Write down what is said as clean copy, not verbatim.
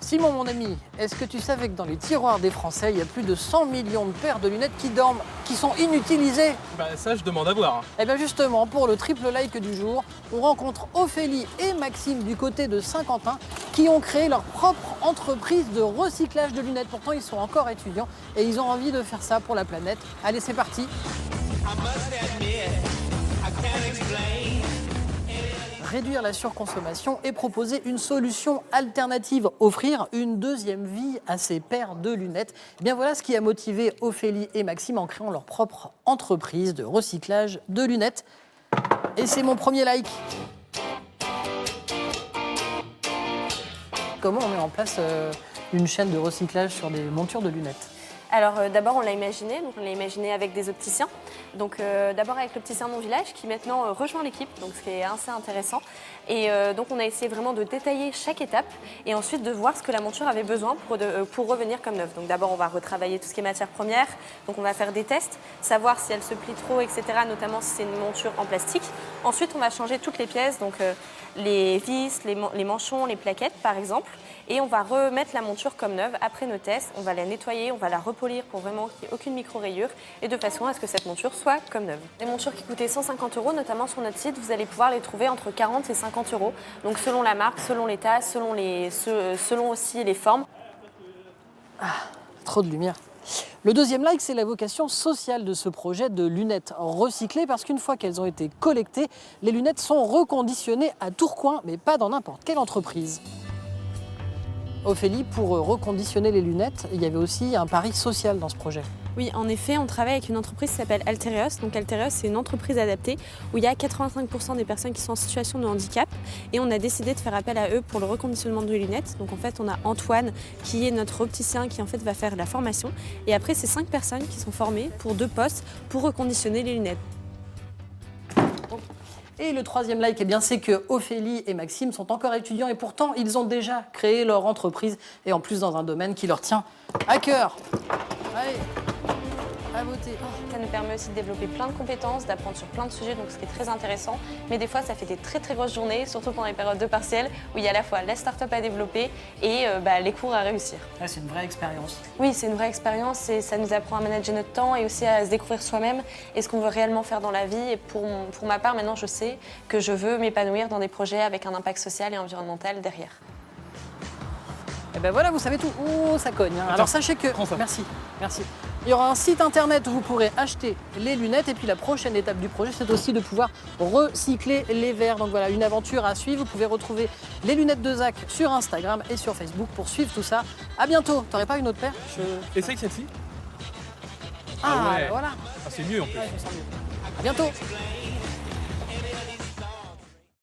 Simon, mon ami, est-ce que tu savais que dans les tiroirs des Français, il y a plus de 100 millions de paires de lunettes qui dorment, qui sont inutilisées? Bah ça, je demande à voir. Eh bien justement, pour le triple like du jour, on rencontre Ophélie et Maxime du côté de Saint-Quentin qui ont créé leur propre entreprise de recyclage de lunettes. Pourtant, ils sont encore étudiants et ils ont envie de faire ça pour la planète. Allez, c'est parti. Réduire la surconsommation et proposer une solution alternative, offrir une deuxième vie à ces paires de lunettes. Eh bien voilà ce qui a motivé Ophélie et Maxime en créant leur propre entreprise de recyclage de lunettes. Et c'est mon premier like. Comment on met en place une chaîne de recyclage sur des montures de lunettes? Alors d'abord on l'a imaginé avec des opticiens. Donc d'abord avec l'opticien de mon village qui maintenant rejoint l'équipe, donc ce qui est assez intéressant. Et donc on a essayé vraiment de détailler chaque étape et ensuite de voir ce que la monture avait besoin pour revenir comme neuve. Donc d'abord on va retravailler tout ce qui est matière première, donc on va faire des tests, savoir si elle se plie trop, etc. Notamment si c'est une monture en plastique. Ensuite on va changer toutes les pièces, donc les vis, les manchons, les plaquettes par exemple. Et on va remettre la monture comme neuve après nos tests. On va la nettoyer, on va la repolir pour vraiment qu'il n'y ait aucune micro-rayure et de façon à ce que cette monture soit comme neuve. Les montures qui coûtaient 150 €, notamment sur notre site, vous allez pouvoir les trouver entre 40 et 50 €. Donc selon la marque, selon l'état, selon aussi les formes. Trop de lumière. Le deuxième like, c'est la vocation sociale de ce projet de lunettes recyclées parce qu'une fois qu'elles ont été collectées, les lunettes sont reconditionnées à Tourcoing, mais pas dans n'importe quelle entreprise. Ophélie, pour reconditionner les lunettes, il y avait aussi un pari social dans ce projet. Oui, en effet, on travaille avec une entreprise qui s'appelle Alterios. Donc Alterios, c'est une entreprise adaptée où il y a 85% des personnes qui sont en situation de handicap et on a décidé de faire appel à eux pour le reconditionnement de lunettes. Donc en fait, on a Antoine qui est notre opticien qui en fait va faire la formation et après, c'est 5 personnes qui sont formées pour 2 postes pour reconditionner les lunettes. Et le troisième like, eh bien, c'est que Ophélie et Maxime sont encore étudiants et pourtant, ils ont déjà créé leur entreprise et en plus dans un domaine qui leur tient à cœur. Allez, à voter. Ça nous permet aussi de développer plein de compétences, d'apprendre sur plein de sujets, donc ce qui est très intéressant. Mais des fois, ça fait des très très grosses journées, surtout pendant les périodes de partiels, où il y a à la fois la start-up à développer et les cours à réussir. Ouais, c'est une vraie expérience. Oui, c'est une vraie expérience et ça nous apprend à manager notre temps et aussi à se découvrir soi-même et ce qu'on veut réellement faire dans la vie. Et pour ma part, maintenant, je sais que je veux m'épanouir dans des projets avec un impact social et environnemental derrière. Et ben voilà, vous savez tout. Oh, ça cogne. Hein. Alors sachez que... Merci. Il y aura un site internet où vous pourrez acheter les lunettes et puis la prochaine étape du projet, c'est aussi de pouvoir recycler les verres. Donc voilà, une aventure à suivre. Vous pouvez retrouver les lunettes de Zach sur Instagram et sur Facebook pour suivre tout ça. À bientôt. T'aurais pas une autre paire? Essaye celle-ci. Ah, ouais. voilà. Ah, c'est mieux en plus. Ouais, je me sens mieux. À bientôt.